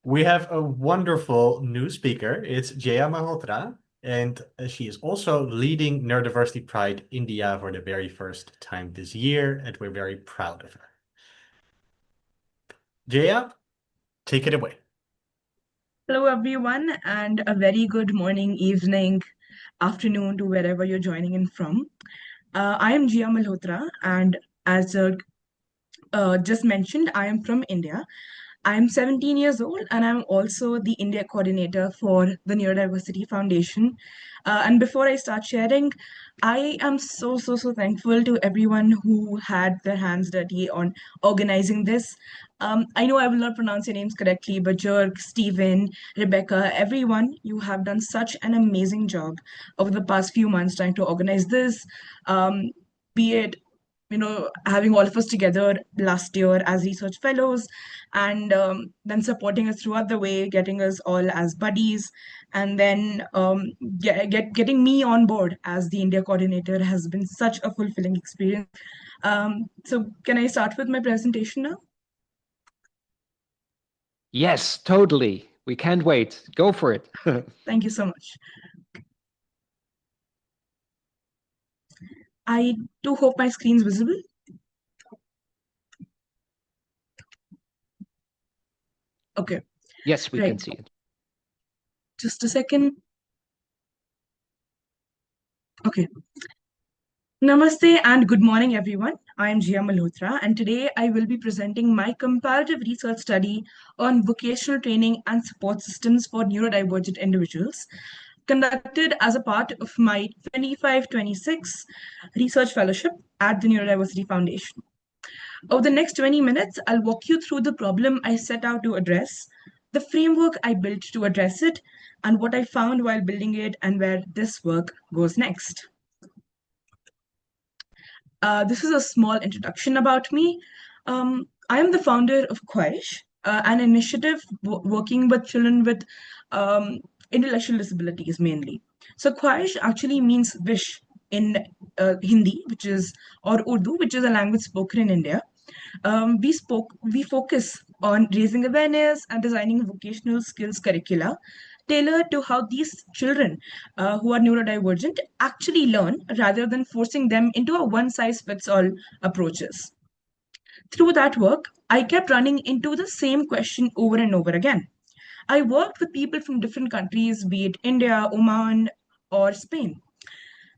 We have a wonderful new speaker. It's Jeya Malhotra, and she is also leading Neurodiversity Pride India for the very first time this year, and we're very proud of her. Jeya, take it away. Hello, everyone, and a very good morning, evening, afternoon to wherever you're joining in from. I am Jeya Malhotra, and as just mentioned, I am from India. I'm 17 years old, and I'm also the India coordinator for the Neurodiversity Foundation. And before I start sharing, I am so thankful to everyone who had their hands dirty on organizing this. I know I will not pronounce your names correctly, but Jerk, Stephen, Rebecca, everyone, you have done such an amazing job over the past few months trying to organize this. Um, be it having all of us together last year as research fellows, and then supporting us throughout the way, getting us all as buddies, and then getting me on board as the India coordinator has been such a fulfilling experience. So, can I start with my presentation now? Yes, totally. We can't wait. Go for it. Thank you so much. I do hope my screen's visible. Okay, Yes, we can right. see it. Just a second. Okay. Namaste and good morning, everyone. I am Jeya Malhotra, and today I will be presenting my comparative research study on vocational training and support systems for neurodivergent individuals, conducted as a part of my 25-26 research fellowship at the Neurodiversity Foundation. Over the next 20 minutes, I'll walk you through the problem I set out to address, the framework I built to address it, and what I found while building it, and where this work goes next. This is a small introduction about me. I am the founder of Khwaish, an initiative working with children with um, intellectual disabilities mainly. So Khwaish actually means wish in Hindi, which is or Urdu, which is a language spoken in India. We focus on raising awareness and designing vocational skills curricula tailored to how these children who are neurodivergent actually learn rather than forcing them into a one size fits all approaches. Through that work, I kept running into the same question over and over again. I worked with people from different countries, be it India, Oman, or Spain.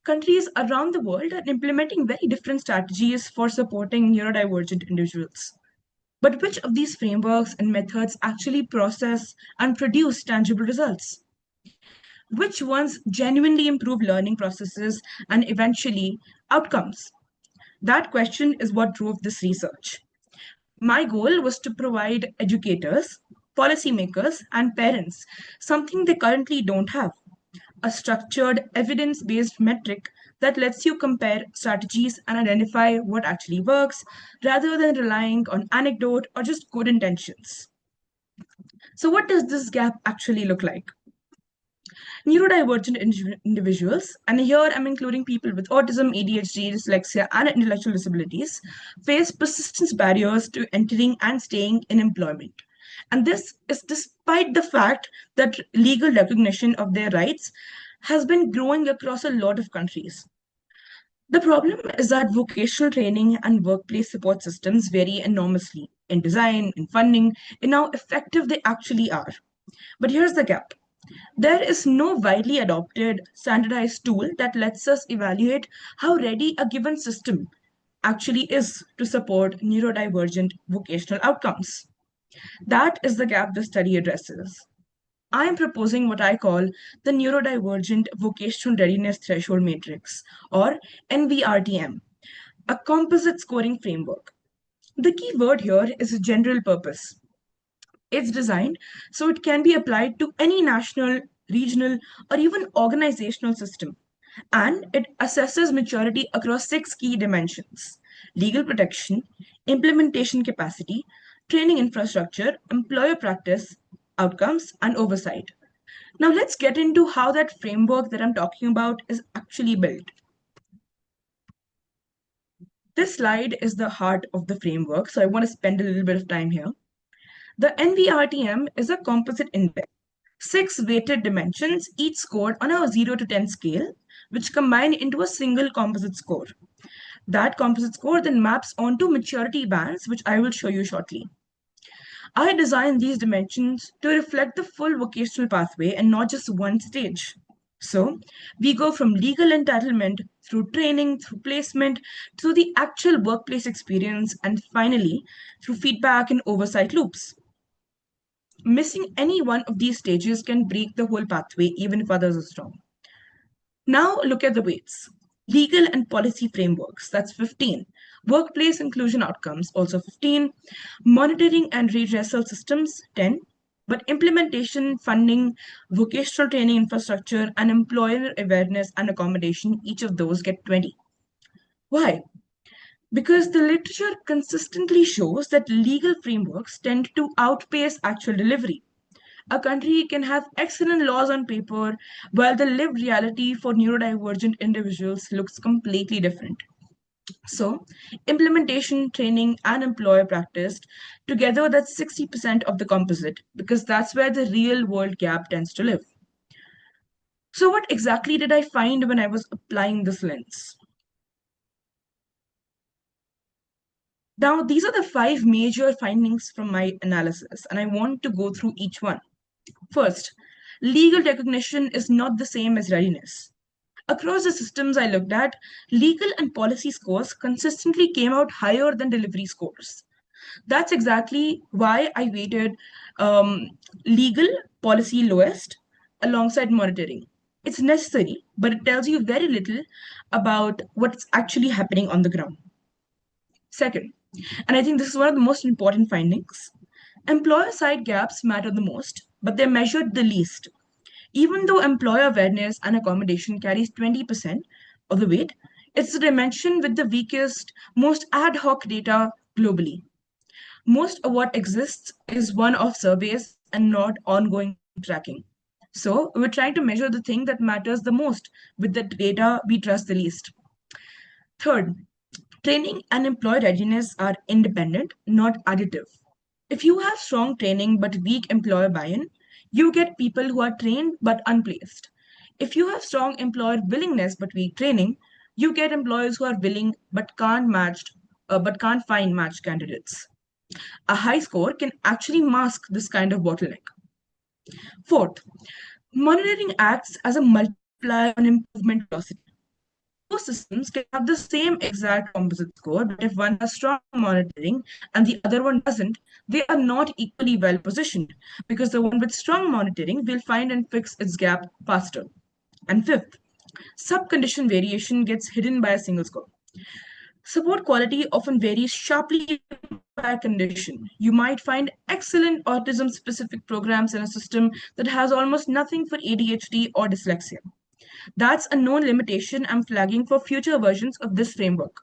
Countries around the world are implementing very different strategies for supporting neurodivergent individuals. But which of these frameworks and methods actually process and produce tangible results? Which ones genuinely improve learning processes and eventually outcomes? That question is what drove this research. My goal was to provide educators, policymakers, and parents something they currently don't have: a structured, evidence based metric that lets you compare strategies and identify what actually works rather than relying on anecdote or just good intentions. So, what does this gap actually look like? Neurodivergent individuals, and here I'm including people with autism, ADHD, dyslexia, and intellectual disabilities, face persistent barriers to entering and staying in employment. And this is despite the fact that legal recognition of their rights has been growing across a lot of countries. The problem is that vocational training and workplace support systems vary enormously in design, in funding, in how effective they actually are. But here's the gap: there is no widely adopted standardized tool that lets us evaluate how ready a given system actually is to support neurodivergent vocational outcomes. That is the gap the study addresses. I am proposing what I call the Neurodivergent Vocational Readiness Threshold Matrix, or NVRTM, a composite scoring framework. The key word here is general purpose. It's designed so it can be applied to any national, regional, or even organizational system. And it assesses maturity across six key dimensions: legal protection, implementation capacity, training infrastructure, employer practice, outcomes, and oversight. Now, let's get into how that framework that I'm talking about is actually built. This slide is the heart of the framework, so I want to spend a little bit of time here. The NVRTM is a composite index, 6 weighted dimensions, each scored on a 0 to 10 scale, which combine into a single composite score. That composite score then maps onto maturity bands, which I will show you shortly. I designed these dimensions to reflect the full vocational pathway and not just one stage. So, we go from legal entitlement through training, through placement, to the actual workplace experience, and finally, through feedback and oversight loops. Missing any one of these stages can break the whole pathway, even if others are strong. Now, look at the weights. Legal and policy frameworks, that's 15. Workplace inclusion outcomes, also 15. Monitoring and redressal systems, 10. But implementation, funding, vocational training infrastructure, and employer awareness and accommodation, each of those get 20. Why? Because the literature consistently shows that legal frameworks tend to outpace actual delivery. A country can have excellent laws on paper, while the lived reality for neurodivergent individuals looks completely different. So, implementation, training, and employer practice together, that's 60% of the composite, because that's where the real world gap tends to live. So, what exactly did I find when I was applying this lens? Now, these are the 5 major findings from my analysis, and I want to go through each one. First, legal recognition is not the same as readiness. Across the systems I looked at, legal and policy scores consistently came out higher than delivery scores. That's exactly why I weighted legal policy lowest alongside monitoring. It's necessary, but it tells you very little about what's actually happening on the ground. Second, and I think this is one of the most important findings, employer side gaps matter the most, but they're measured the least. Even though employer awareness and accommodation carries 20% of the weight, it's the dimension with the weakest, most ad hoc data globally. Most of what exists is one-off surveys and not ongoing tracking. So we're trying to measure the thing that matters the most with the data we trust the least. Third, training and employee readiness are independent, not additive. If you have strong training but weak employer buy-in, you get people who are trained but unplaced. If you have strong employer willingness but weak training, you get employers who are willing but can't find matched candidates. A high score can actually mask this kind of bottleneck. Fourth, monitoring acts as a multiplier on improvement velocity. Two systems can have the same exact composite score, but if one has strong monitoring and the other one doesn't, they are not equally well positioned because the one with strong monitoring will find and fix its gap faster. And fifth, sub-condition variation gets hidden by a single score. Support quality often varies sharply by condition. You might find excellent autism-specific programs in a system that has almost nothing for ADHD or dyslexia. That's a known limitation I'm flagging for future versions of this framework.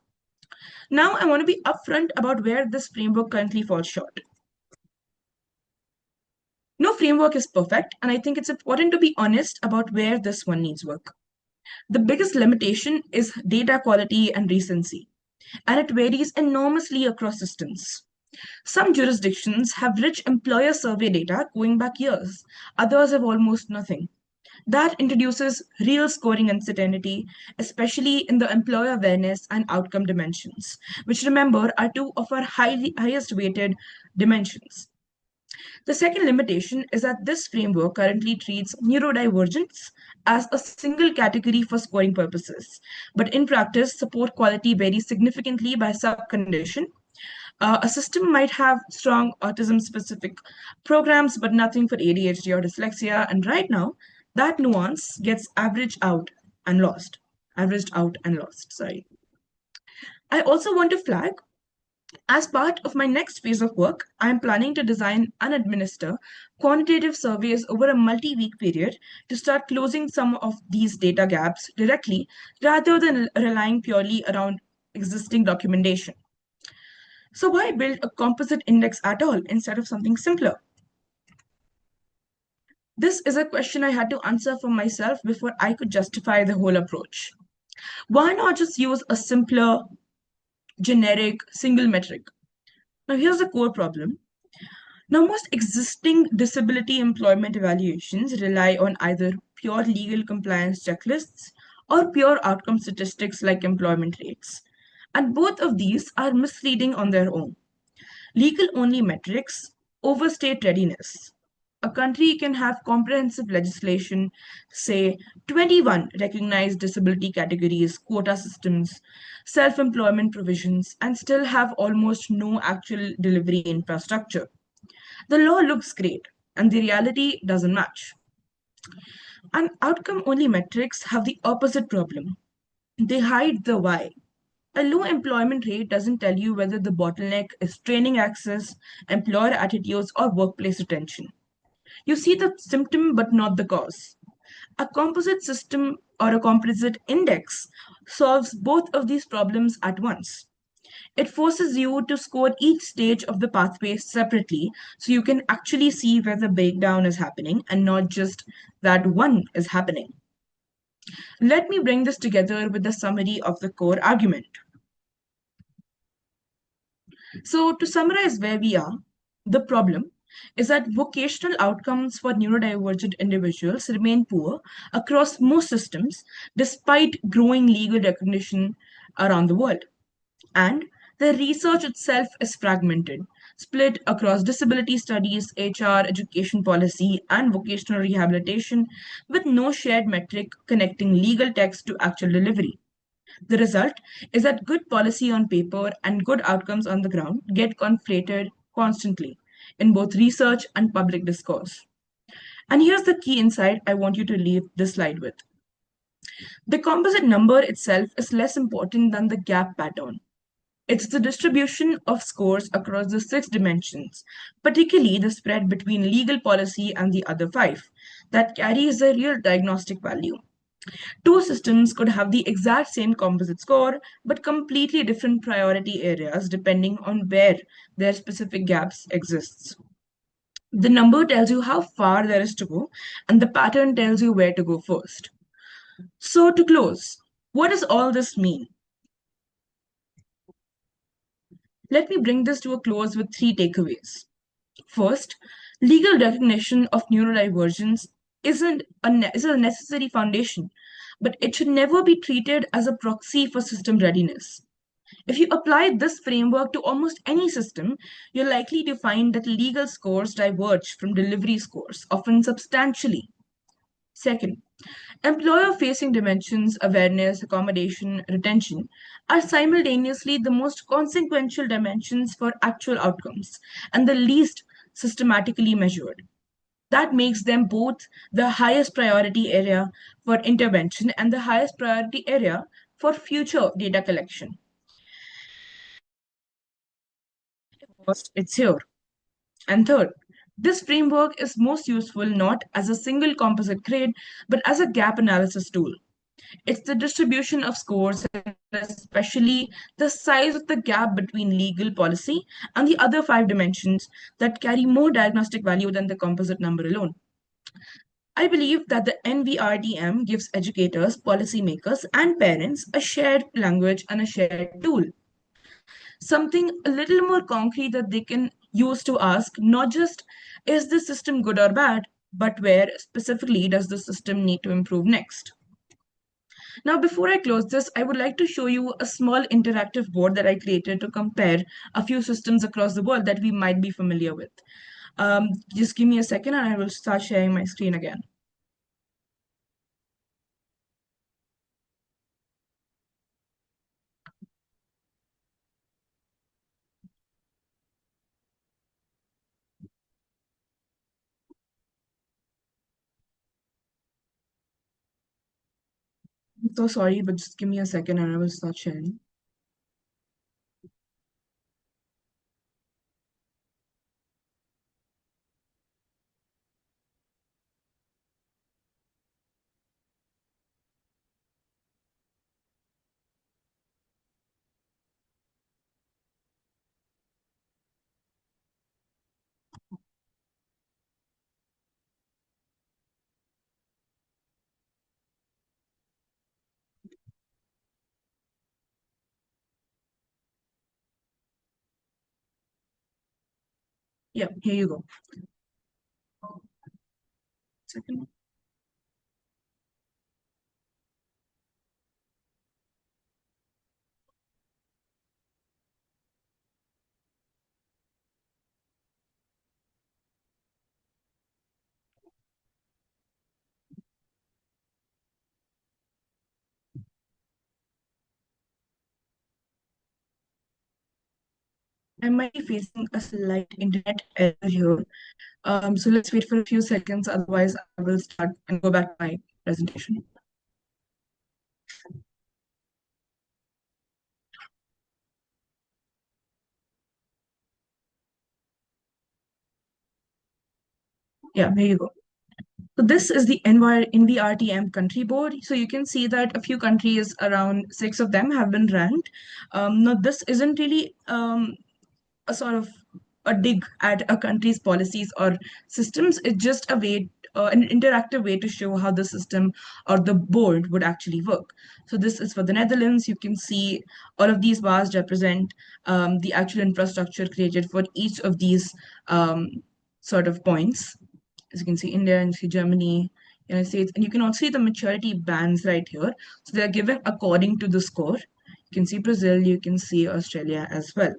Now I want to be upfront about where this framework currently falls short. No framework is perfect, and I think it's important to be honest about where this one needs work. The biggest limitation is data quality and recency, and it varies enormously across systems. Some jurisdictions have rich employer survey data going back years, others have almost nothing. That introduces real scoring uncertainty, especially in the employer awareness and outcome dimensions, which remember are two of our highest weighted dimensions. The second limitation is that this framework currently treats neurodivergence as a single category for scoring purposes, but in practice, support quality varies significantly by subcondition. A system might have strong autism-specific programs, but nothing for ADHD or dyslexia, and right now, that nuance gets averaged out and lost. Averaged out and lost, sorry. I also want to flag, as part of my next phase of work, I am planning to design and administer quantitative surveys over a multi-week period to start closing some of these data gaps directly rather than relying purely around existing documentation. So why build a composite index at all instead of something simpler? This is a question I had to answer for myself before I could justify the whole approach. Why not just use a simpler, generic, single metric? Now here's the core problem. Now, most existing disability employment evaluations rely on either pure legal compliance checklists or pure outcome statistics like employment rates. And both of these are misleading on their own. Legal only metrics overstate readiness. A country can have comprehensive legislation, say 21 recognized disability categories, quota systems, self employment provisions, and still have almost no actual delivery infrastructure. The law looks great, and the reality doesn't match. And outcome only metrics have the opposite problem. They hide the why. A low employment rate doesn't tell you whether the bottleneck is training access, employer attitudes, or workplace retention. You see the symptom but not the cause. A composite system or a composite index solves both of these problems at once. It forces you to score each stage of the pathway separately so you can actually see where the breakdown is happening and not just that one is happening. Let me bring this together with the summary of the core argument. So, to summarize where we are, the problem is that vocational outcomes for neurodivergent individuals remain poor across most systems despite growing legal recognition around the world. And the research itself is fragmented, split across disability studies, HR, education policy, and vocational rehabilitation, with no shared metric connecting legal text to actual delivery. The result is that good policy on paper and good outcomes on the ground get conflated constantly in both research and public discourse. And here's the key insight I want you to leave this slide with. The composite number itself is less important than the gap pattern. It's the distribution of scores across the six dimensions, particularly the spread between legal policy and the other five, that carries the real diagnostic value. Two systems could have the exact same composite score, but completely different priority areas depending on where their specific gaps exists. The number tells you how far there is to go, and the pattern tells you where to go first. So to close, what does all this mean? Let me bring this to a close with three takeaways. First, legal recognition of neurodivergence is a necessary foundation, but it should never be treated as a proxy for system readiness. If you apply this framework to almost any system, you're likely to find that legal scores diverge from delivery scores, often substantially. Second, employer facing dimensions, awareness, accommodation, retention, are simultaneously the most consequential dimensions for actual outcomes and the least systematically measured. That makes them both the highest priority area for intervention and the highest priority area for future data collection. First, it's here. And third, this framework is most useful not as a single composite grade, but as a gap analysis tool. It's the distribution of scores, and especially the size of the gap between legal policy and the other five dimensions that carry more diagnostic value than the composite number alone. I believe that the NVRDM gives educators, policymakers, and parents a shared language and a shared tool. Something a little more concrete that they can use to ask not just is the system good or bad, but where specifically does the system need to improve next. Now, before I close this, I would like to show you a small interactive board that I created to compare a few systems across the world that we might be familiar with. Just give me a second and I will start sharing my screen again. I'm so sorry, but just give me a second and I will start sharing. Yeah, here you go. Second. I might be facing a slight internet error here. So let's wait for a few seconds, otherwise I will start and go back to my presentation. Yeah, there you go. So this is the NVRTM country board. So you can see that a few countries, around 6 of them, have been ranked. Now this isn't really a sort of a dig at a country's policies or systems. It's just a way, an interactive way to show how the system or the board would actually work. So this is for the Netherlands. You can see all of these bars represent the actual infrastructure created for each of these sort of points. As you can see, India, and you see Germany, United States, and you can also see the maturity bands right here. So they're given according to the score. You can see Brazil, you can see Australia as well.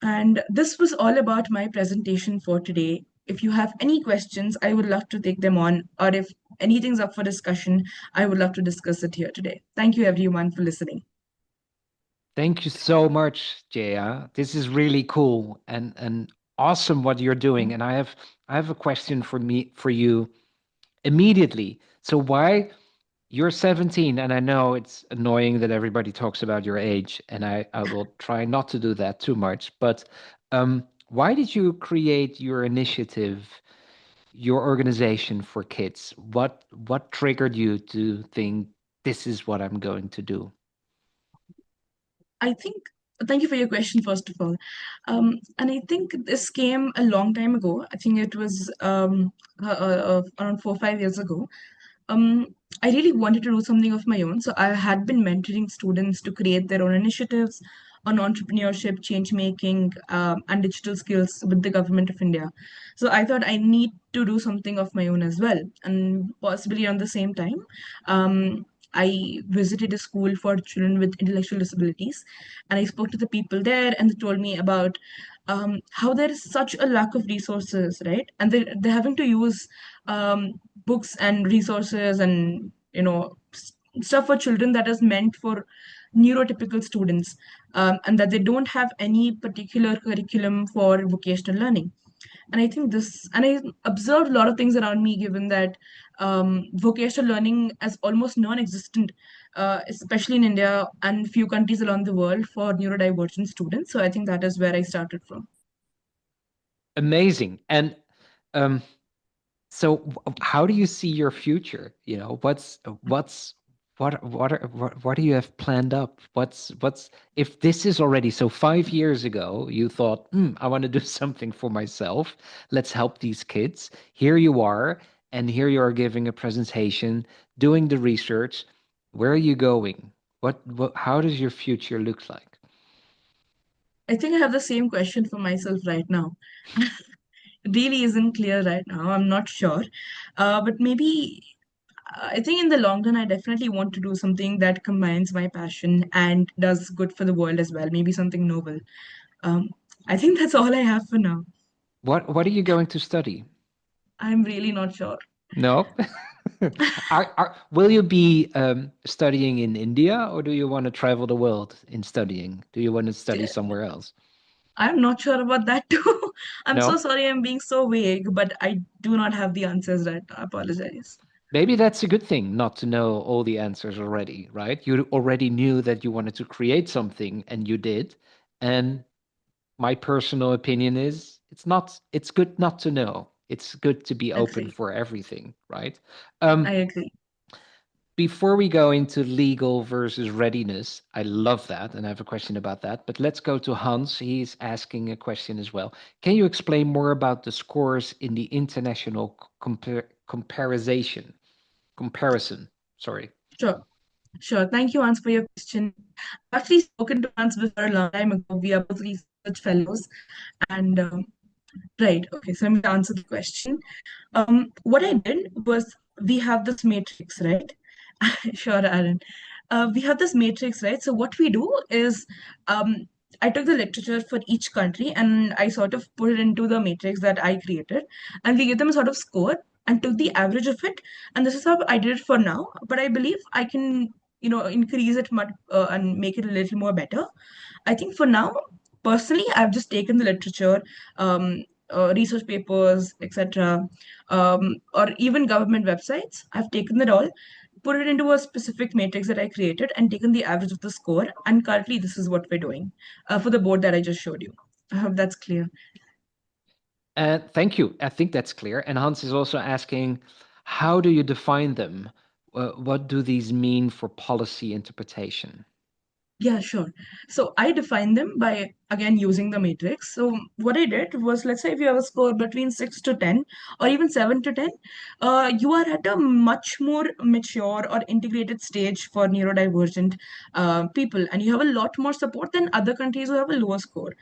And this was all about my presentation for today. If you have any questions, I would love to take them on, or if anything's up for discussion, I would love to discuss it here today. Thank you everyone for listening. Thank you so much, Jeya. This is really cool and awesome what you're doing. And I have a question for you immediately. So why you're 17, and I know it's annoying that everybody talks about your age, and I will try not to do that too much, but why did you create your initiative, your organization for kids? What triggered you to think this is what I'm going to do? I think, thank you for your question, first of all. And I think this came a long time ago. I think it was around 4 or 5 years ago. um, I really wanted to do something of my own. So I had been mentoring students to create their own initiatives on entrepreneurship, change making, and digital skills with the government of India. So I thought I need to do something of my own as well. And possibly on the same time, I visited a school for children with intellectual disabilities, and I spoke to the people there, and they told me about how there is such a lack of resources, right? And they're having to use books and resources and stuff for children that is meant for neurotypical students, and that they don't have any particular curriculum for vocational learning. And I think this, and I observed a lot of things around me, given that vocational learning is almost non-existent, especially in India and few countries around the world, for neurodivergent students. So I think that is where I started from. Amazing. And um, so how do you see your future? You know, what do you have planned up? What's if this is already so 5 years ago, you thought, I want to do something for myself. Let's help these kids. Here you are, and here you are giving a presentation, doing the research. Where are you going? What how does your future look like? I think I have the same question for myself right now. Really isn't clear right now. I'm not sure. But maybe I think in the long run, I definitely want to do something that combines my passion and does good for the world as well. Maybe something noble. Um, I think that's all I have for now. What are you going to study? I'm really not sure. No? Will you be studying in India, or do you want to travel the world in studying? Do you want to study somewhere else? I'm not sure about that too. I'm so No? sorry I'm being so vague, but I do not have the answers right now. I apologize. Maybe that's a good thing not to know all the answers already, right? You already knew that you wanted to create something and you did. And my personal opinion is it's good not to know. It's good to be open Agree. for everything, right? I agree. Before we go into legal versus readiness, I love that, and I have a question about that. But let's go to Hans. He's asking a question as well. Can you explain more about the scores in the international comparison? Sorry. Sure. Sure. Thank you, Hans, for your question. I've actually spoken to Hans before a long time ago. We are both researchers research fellows. And right, okay, so I'm going to answer the question. What I did was we have this matrix, right? Sure, Aaron. We have this matrix, right? So what we do is I took the literature for each country and I sort of put it into the matrix that I created, and we give them a sort of score and took the average of it. And this is how I did it for now. But I believe I can, increase it much and make it a little more better. I think for now, personally, I've just taken the literature, research papers, etc., or even government websites. I've taken it all, put it into a specific matrix that I created, and taken the average of the score. And currently, this is what we're doing for the board that I just showed you. I hope that's clear. Thank you. I think that's clear. And Hans is also asking, how do you define them? What do these mean for policy interpretation? Yeah, sure. So I define them by again using the matrix. So what I did was, let's say if you have a score between 6 to 10 or even 7 to 10, you are at a much more mature or integrated stage for neurodivergent people, and you have a lot more support than other countries who have a lower score.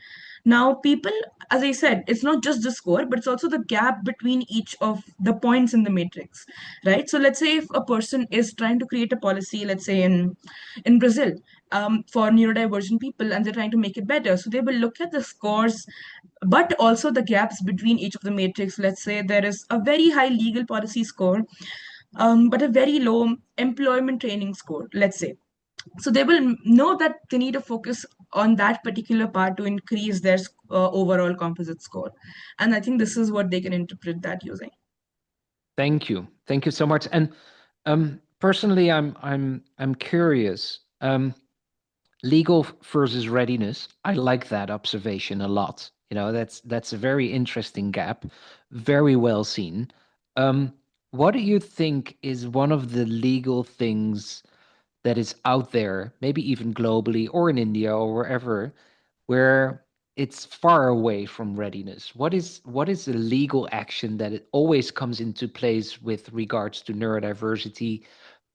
Now, people, as I said, it's not just the score, but it's also the gap between each of the points in the matrix, right? So let's say if a person is trying to create a policy, let's say in Brazil, for neurodivergent people, and they're trying to make it better. So they will look at the scores, but also the gaps between each of the matrix. Let's say there is a very high legal policy score, but a very low employment training score, let's say. So they will know that they need to focus on that particular part to increase their overall composite score. And I think this is what they can interpret that using. Thank you. Thank you so much. And personally, I'm curious. Legal versus readiness. I like that observation a lot. That's a very interesting gap. Very well seen. What do you think is one of the legal things that is out there, maybe even globally or in India or wherever, where it's far away from readiness? What is the legal action that it always comes into place with regards to neurodiversity?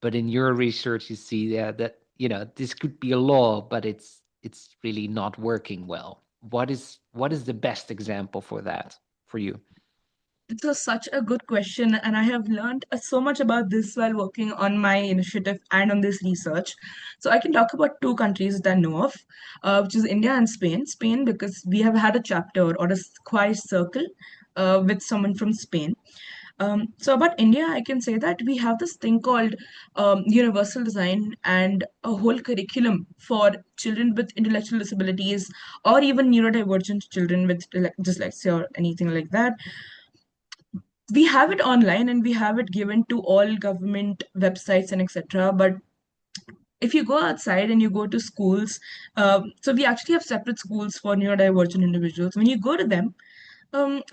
But in your research, you see that this could be a law, but it's really not working well. What is the best example for that for you? It's such a good question, and I have learned so much about this while working on my initiative and on this research. So I can talk about two countries that I know of, which is India and Spain. Spain, because we have had a chapter or a Khwaish circle with someone from Spain. So about India, I can say that we have this thing called universal design and a whole curriculum for children with intellectual disabilities or even neurodivergent children with dyslexia or anything like that. We have it online and we have it given to all government websites and etc. But if you go outside and you go to schools, so we actually have separate schools for neurodivergent individuals. When you go to them,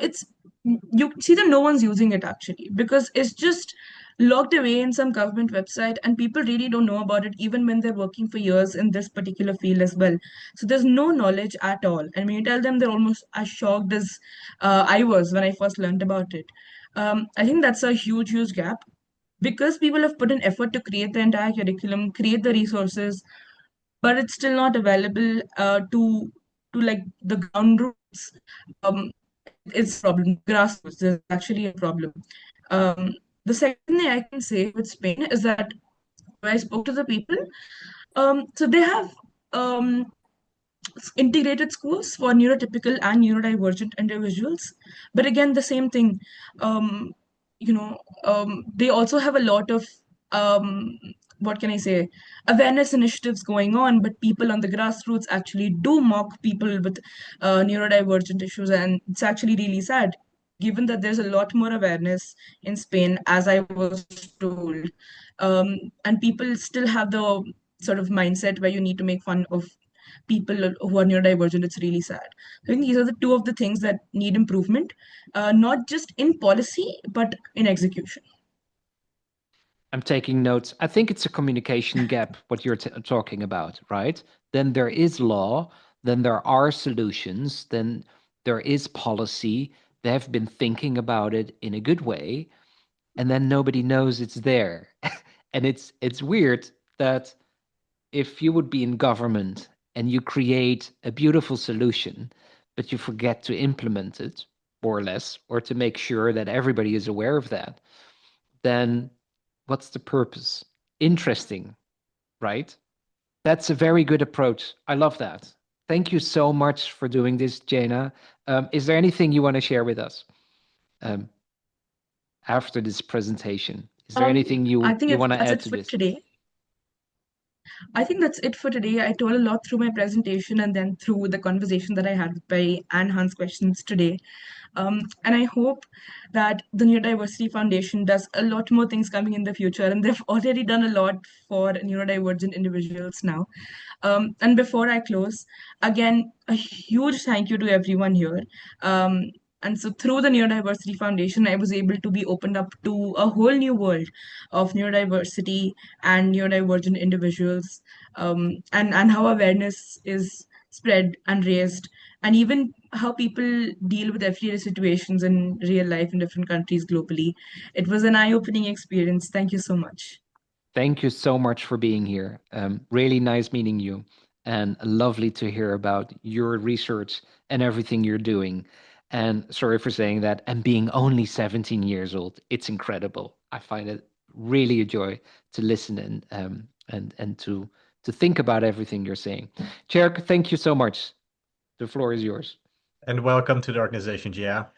it's you see that no one's using it actually because it's just locked away in some government website and people really don't know about it even when they're working for years in this particular field as well. So there's no knowledge at all, and when you tell them, they're almost as shocked as I was when I first learned about it. I think that's a huge gap because people have put an effort to create the entire curriculum, create the resources, but it's still not available to like the ground roots. Um, it's a problem. Grassroots, there's actually a problem. The second thing I can say with Spain is that when I spoke to the people, so they have integrated schools for neurotypical and neurodivergent individuals. But again, the same thing. Um, they also have a lot of what can I say, awareness initiatives going on, but people on the grassroots actually do mock people with neurodivergent issues, and it's actually really sad. Given that there's a lot more awareness in Spain, as I was told, and people still have the sort of mindset where you need to make fun of people who are neurodivergent, it's really sad. I think these are the two of the things that need improvement, not just in policy, but in execution. I'm taking notes. I think it's a communication gap, what you're talking about, right? Then there is law, then there are solutions, then there is policy. They have been thinking about it in a good way, and then nobody knows it's there. And it's weird that if you would be in government and you create a beautiful solution, but you forget to implement it, more or less, or to make sure that everybody is aware of that, then what's the purpose? Interesting, right? That's a very good approach. I love that. Thank you so much for doing this, Jana. Is there anything you want to share with us after this presentation? Is there anything I you think want to that's add it to for this? today. I think that's it for today. I told a lot through my presentation and then through the conversation that I had with Pai and Hans questions today. And I hope that the Neurodiversity Foundation does a lot more things coming in the future, and they've already done a lot for neurodivergent individuals now. And before I close, again, a huge thank you to everyone here. And so through the Neurodiversity Foundation, I was able to be opened up to a whole new world of neurodiversity and neurodivergent individuals, and how awareness is spread and raised, and even how people deal with everyday situations in real life in different countries globally. It was an eye-opening experience. Thank you so much. Thank you so much for being here. Really nice meeting you, and lovely to hear about your research and everything you're doing. And sorry for saying that, and being only 17 years old, it's incredible. I find it really a joy to listen and to think about everything you're saying. Tjerk, thank you so much. The floor is yours. And welcome to the organization, Jeya.